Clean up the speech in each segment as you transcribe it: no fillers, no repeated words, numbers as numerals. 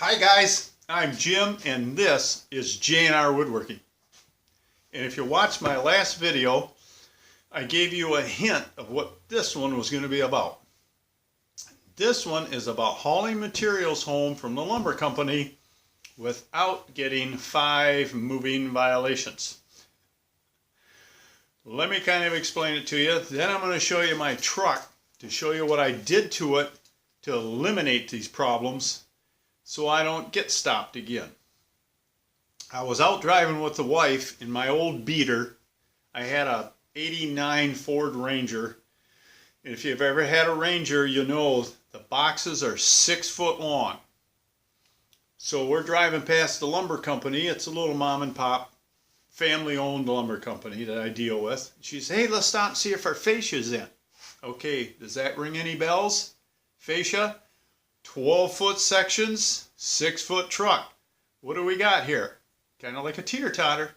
Hi guys, I'm Jim and this is J&R Woodworking. And if you watched my last video, I gave you a hint of what this one was going to be about. This one is about hauling materials home from the lumber company without getting 5 moving violations. Let me kind of explain it to you. Then I'm going to show you my truck to show you what I did to it to eliminate these problems so I don't get stopped again. I was out driving with the wife in my old beater. I had a '89 Ford Ranger. And if you've ever had a Ranger, you know the boxes are 6 foot long. So we're driving past the lumber company. It's a little mom and pop, family owned lumber company that I deal with. She says, hey, let's stop and see if our fascia's in. Okay, does that ring any bells? Fascia? 12-foot sections, 6-foot truck. What do we got here? Kind of like a teeter-totter.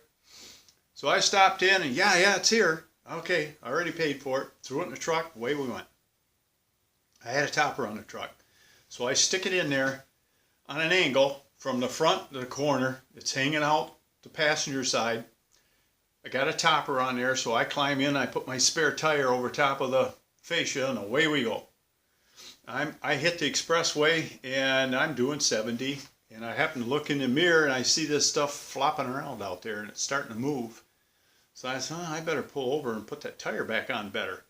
So I stopped in and yeah, it's here. Okay, I already paid for it. Threw it in the truck, away we went. I had a topper on the truck. So I stick it in there on an angle from the front to the corner. It's hanging out the passenger side. I got a topper on there, so I climb in, I put my spare tire over top of the fascia and away we go. I hit the expressway and I'm doing 70 and I happen to look in the mirror and I see this stuff flopping around out there and it's starting to move. So I said, I better pull over and put that tire back on better.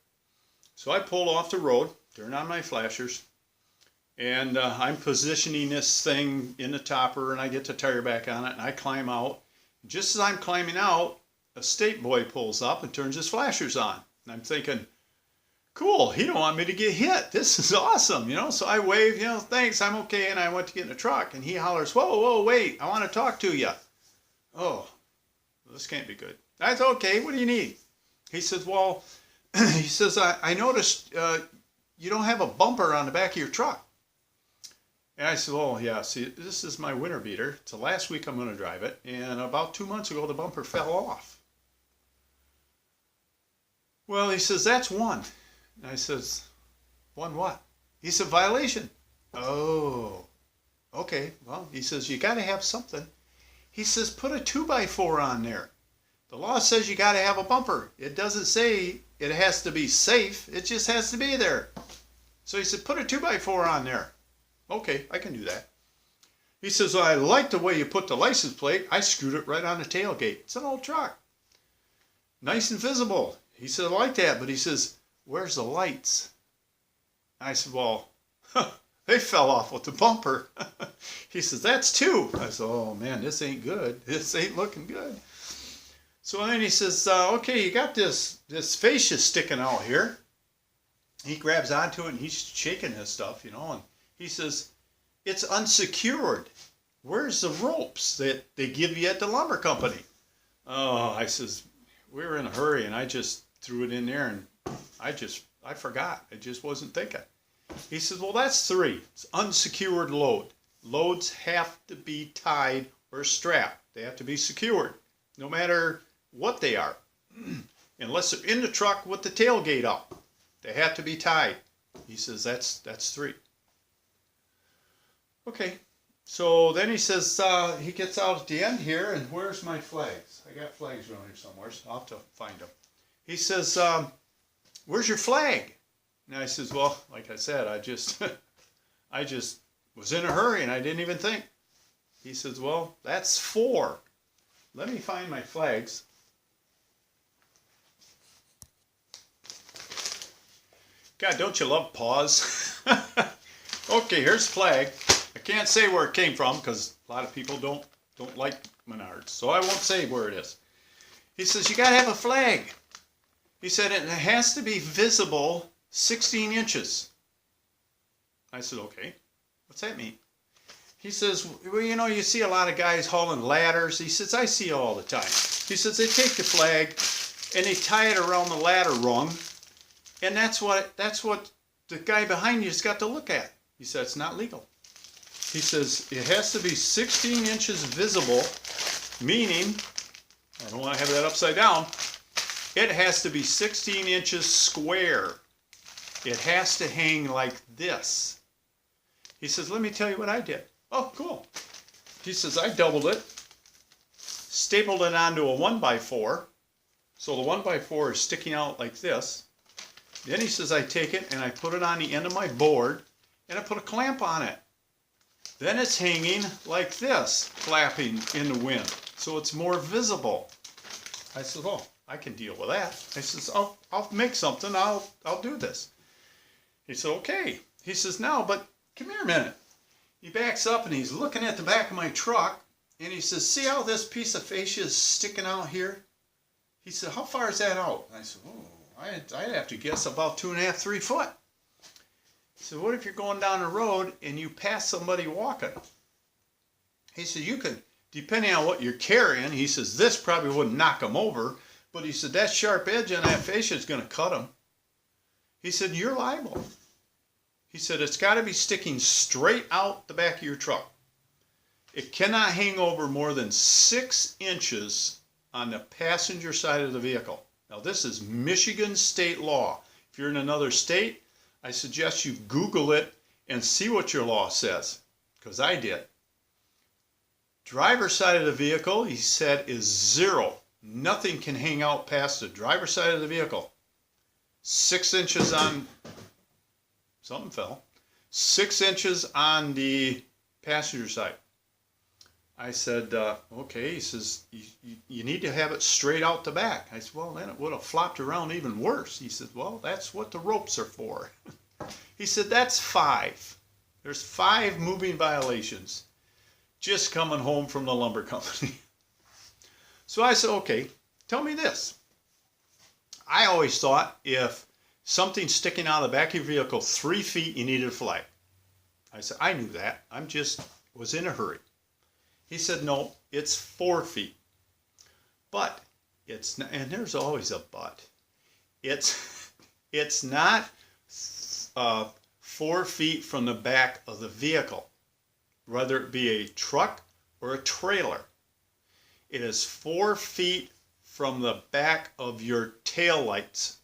So I pull off the road, turn on my flashers, and I'm positioning this thing in the topper and I get the tire back on it and I climb out. Just as I'm climbing out, a state boy pulls up and turns his flashers on. And I'm thinking, cool, he don't want me to get hit. This is awesome, you know. So I wave, thanks, I'm okay. And I went to get in the truck and he hollers, whoa, wait, I want to talk to you. Oh, this can't be good. That's okay, what do you need? He says, well, I noticed you don't have a bumper on the back of your truck. And I said, oh yeah, see, this is my winter beater. It's the last week I'm going to drive it. And about 2 months ago, the bumper fell off. Well, he says, that's one. And I says, one what? He said, violation. Oh, okay. Well, he says, you got to have something. He says, put a 2x4 on there. The law says you got to have a bumper. It doesn't say it has to be safe. It just has to be there. So he said, put a 2x4 on there. Okay, I can do that. He says, well, I like the way you put the license plate. I screwed it right on the tailgate. It's an old truck. Nice and visible. He said, I like that. But he says, where's the lights? I said, well, they fell off with the bumper. He says, that's 2. I said, oh man, this ain't good. This ain't looking good. So then he says, okay, you got this fascia sticking out here. He grabs onto it and he's shaking his stuff, and he says, it's unsecured. Where's the ropes that they give you at the lumber company? Oh, I says, we were in a hurry and I just threw it in there and I forgot. I just wasn't thinking. He says, well, that's 3. It's unsecured load. Loads have to be tied or strapped. They have to be secured, no matter what they are. Unless they're in the truck with the tailgate up. They have to be tied. He says, that's 3. Okay. So then he says, he gets out at the end here, and where's my flags? I got flags around here somewhere, so I'll have to find them. He says, where's your flag? And I says, well, like I said, I just was in a hurry and I didn't even think. He says, well, that's 4. Let me find my flags. God, don't you love pause? Okay, here's the flag. I can't say where it came from because a lot of people don't like Menards, so I won't say where it is. He says, you got to have a flag. He said, it has to be visible 16 inches. I said, okay, what's that mean? He says, well, you see a lot of guys hauling ladders. He says, I see it all the time. He says, they take the flag and they tie it around the ladder rung, and that's what the guy behind you's got to look at. He said, it's not legal. He says, it has to be 16 inches visible, meaning, I don't want to have that upside down, it has to be 16 inches square. It has to hang like this. He says, let me tell you what I did. Oh, cool. He says, I doubled it, stapled it onto a 1x4. So the 1x4 is sticking out like this. Then he says, I take it and I put it on the end of my board and I put a clamp on it. Then it's hanging like this, flapping in the wind, so it's more visible. I said, oh, I can deal with that. I says, I'll make something, I'll do this. He said, okay. He says, now, but come here a minute. He backs up and he's looking at the back of my truck and he says, see how this piece of fascia is sticking out here? He said, how far is that out? I said, oh, I'd have to guess about 2.5, 3 foot. He said, what if you're going down the road and you pass somebody walking? He said, you could, depending on what you're carrying, he says, this probably wouldn't knock them over, but he said, that sharp edge on that fascia is going to cut them. He said, you're liable. He said, it's got to be sticking straight out the back of your truck. It cannot hang over more than 6 inches on the passenger side of the vehicle. Now, this is Michigan state law. If you're in another state, I suggest you Google it and see what your law says, because I did. Driver's side of the vehicle, he said, is 0. Nothing can hang out past the driver's side of the vehicle. 6 inches on, something fell, 6 inches on the passenger side. I said, okay. He says, you need to have it straight out the back. I said, well, then it would have flopped around even worse. He said, well, that's what the ropes are for. He said, that's 5. There's 5 moving violations just coming home from the lumber company. So I said, okay, tell me this. I always thought if something's sticking out of the back of your vehicle 3 feet, you needed a flag. I said, I knew that. Was in a hurry. He said, no, it's 4 feet. But it's not, and there's always a but. It's not 4 feet from the back of the vehicle, whether it be a truck or a trailer. It is 4 feet from the back of your tail lights.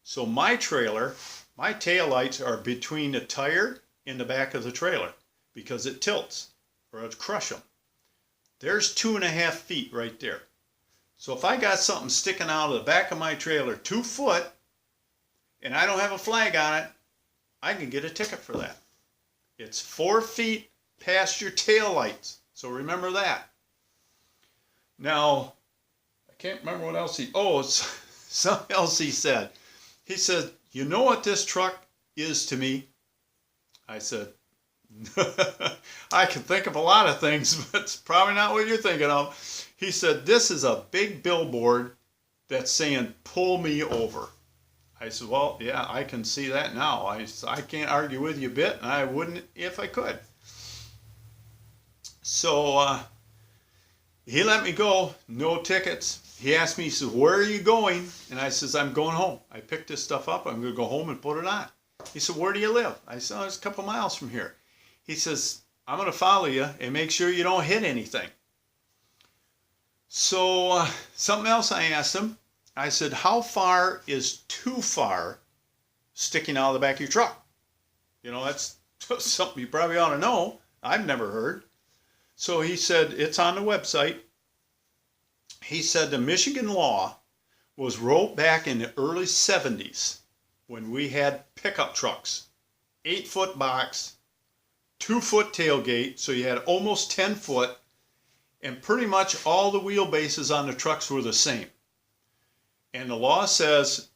So my trailer, my tail lights are between the tire and the back of the trailer because it tilts or it'll crush them. There's 2.5 feet right there. So if I got something sticking out of the back of my trailer 2 foot and I don't have a flag on it, I can get a ticket for that. It's 4 feet past your tail lights. So remember that. Now, I can't remember what else something else he said. He said, you know what this truck is to me? I said, I can think of a lot of things, but it's probably not what you're thinking of. He said, this is a big billboard that's saying, pull me over. I said, well, yeah, I can see that now. I can't argue with you a bit, and I wouldn't if I could. So he let me go, no tickets. He asked me, he said, where are you going? And I says, I'm going home. I picked this stuff up. I'm going to go home and put it on. He said, where do you live? I said, oh, it's a couple miles from here. He says, I'm going to follow you and make sure you don't hit anything. So something else I asked him, I said, how far is too far sticking out of the back of your truck? You know, that's something you probably ought to know. I've never heard. So he said, it's on the website. He said the Michigan law was wrote back in the early 70s when we had pickup trucks. 8-foot box, 2-foot tailgate, so you had almost 10 foot, and pretty much all the wheelbases on the trucks were the same. And the law says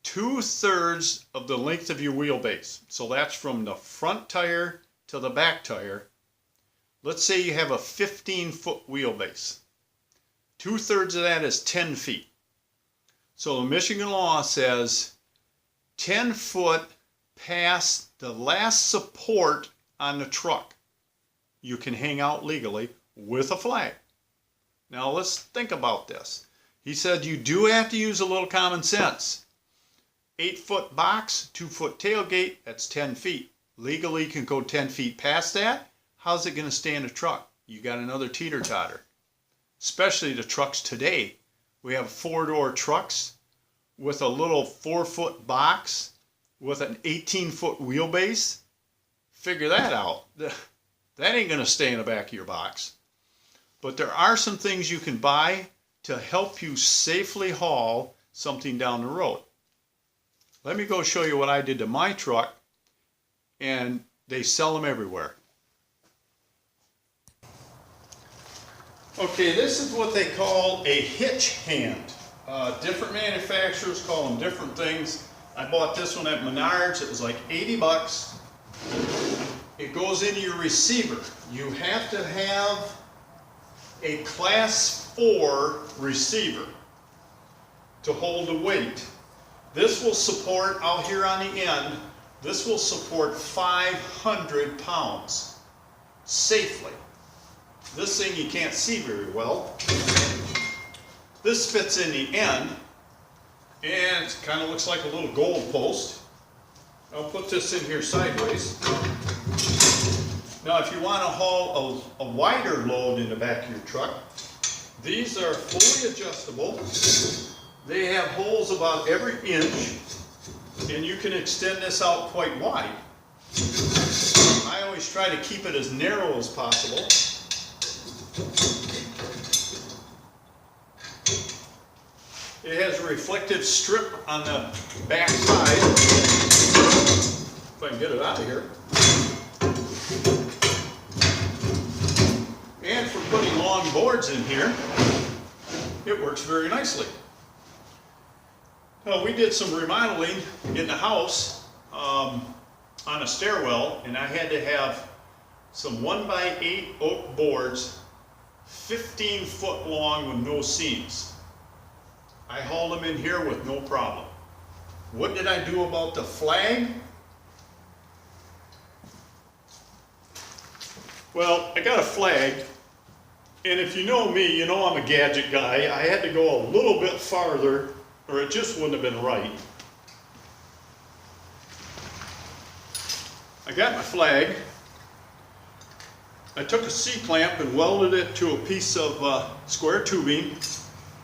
2/3 of the length of your wheelbase. So that's from the front tire to the back tire. Let's say you have a 15-foot wheelbase. 2/3 of that is 10 feet. So the Michigan law says 10 foot past the last support on the truck, you can hang out legally with a flag. Now let's think about this. He said you do have to use a little common sense. 8-foot box, 2-foot tailgate, that's 10 feet. Legally you can go 10 feet past that. How's it going to stay in a truck? You got another teeter-totter. Especially the trucks today. We have 4-door trucks with a little 4-foot box with an 18-foot wheelbase. Figure that out. That ain't gonna stay in the back of your box. But there are some things you can buy to help you safely haul something down the road. Let me go show you what I did to my truck, and they sell them everywhere. Okay, this is what they call a hitch hand. Different manufacturers call them different things. I bought this one at Menards. It was like 80 bucks. It goes into your receiver. You have to have a class 4 receiver to hold the weight. This will support, out here on the end, this will support 500 pounds safely. This thing you can't see very well. This fits in the end, and it kind of looks like a little goal post. I'll put this in here sideways. Now if you want to haul a wider load in the back of your truck, these are fully adjustable. They have holes about every inch, and you can extend this out quite wide. I always try to keep it as narrow as possible. It has a reflective strip on the back side, if I can get it out of here. And for putting long boards in here, it works very nicely. Well, we did some remodeling in the house on a stairwell, and I had to have some 1x8 oak boards, 15 foot long with no seams. I hauled them in here with no problem. What did I do about the flag? Well, I got a flag, and if you know me, you know I'm a gadget guy. I had to go a little bit farther, or it just wouldn't have been right. I got my flag. I took a C-clamp and welded it to a piece of square tubing,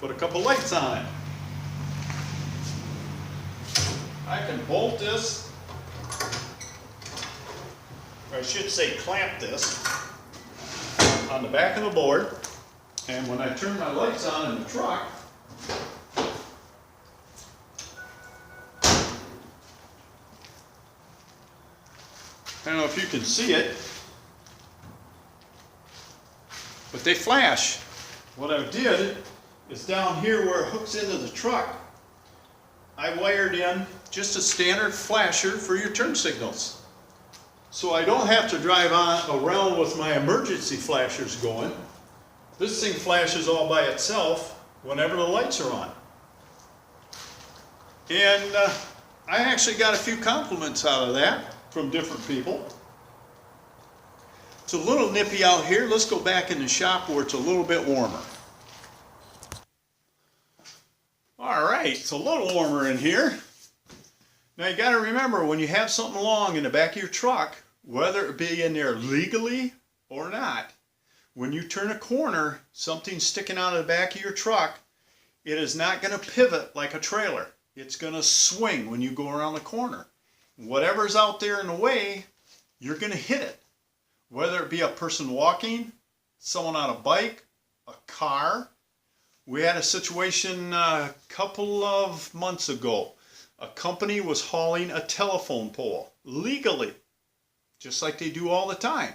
put a couple lights on it. I can bolt this, or I should say clamp this, on the back of the board, and when I turn my lights on in the truck, I don't know if you can see it, but they flash. What I did is down here where it hooks into the truck, I wired in just a standard flasher for your turn signals. So I don't have to drive around with my emergency flashers going. This thing flashes all by itself whenever the lights are on. And I actually got a few compliments out of that from different people. It's a little nippy out here. Let's go back in the shop where it's a little bit warmer. All right, it's a little warmer in here. Now you got to remember, when you have something long in the back of your truck, whether it be in there legally or not, when you turn a corner, something's sticking out of the back of your truck, it is not going to pivot like a trailer. It's going to swing when you go around the corner. Whatever's out there in the way, you're going to hit it. Whether it be a person walking, someone on a bike, a car. We had a situation a couple of months ago. A company was hauling a telephone pole legally, just like they do all the time.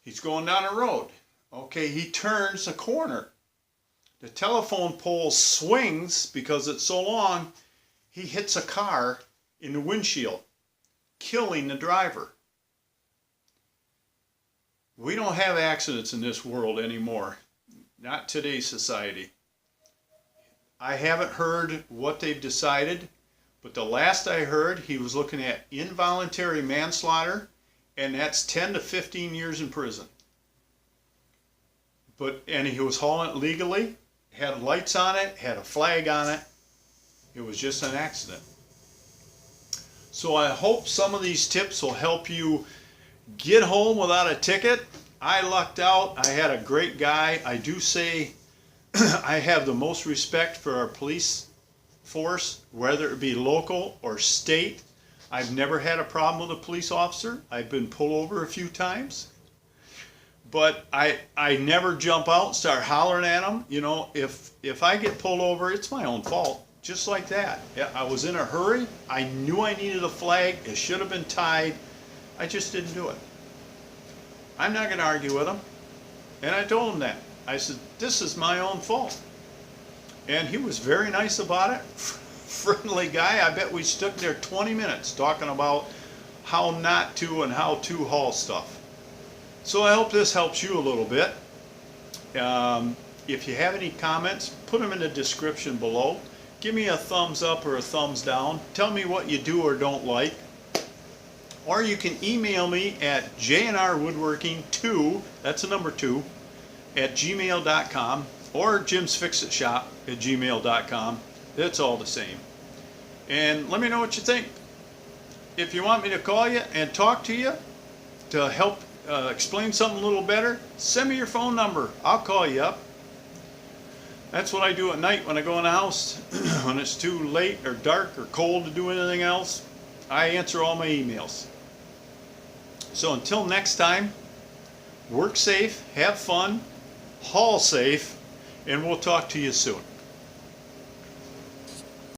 He's going down a road. Okay, he turns a corner. The telephone pole swings because it's so long, he hits a car in the windshield, killing the driver. We don't have accidents in this world anymore. Not today's society. I haven't heard what they've decided, but the last I heard, he was looking at involuntary manslaughter, and that's 10 to 15 years in prison. And he was hauling it legally, had lights on it, had a flag on it. It was just an accident. So I hope some of these tips will help you get home without a ticket. I lucked out. I had a great guy. I do say I have the most respect for our police force, whether it be local or state. I've never had a problem with a police officer. I've been pulled over a few times. but I never jump out and start hollering at them. You know, if I get pulled over, it's my own fault. Just like that. Yeah, I was in a hurry. I knew I needed a flag. It should have been tied. I just didn't do it. I'm not going to argue with him. And I told him that. I said, this is my own fault. And he was very nice about it. Friendly guy. I bet we stood there 20 minutes talking about how not to and how to haul stuff. So I hope this helps you a little bit. If you have any comments, put them in the description below. Give me a thumbs up or a thumbs down. Tell me what you do or don't like. Or you can email me at jnrwoodworking2, that's the number 2, at gmail.com, or jimsfixitshop@gmail.com. It's all the same. And let me know what you think. If you want me to call you and talk to you to help explain something a little better, send me your phone number. I'll call you up. That's what I do at night when I go in the house. When it's too late or dark or cold to do anything else, I answer all my emails. So until next time, work safe, have fun, haul safe, and we'll talk to you soon.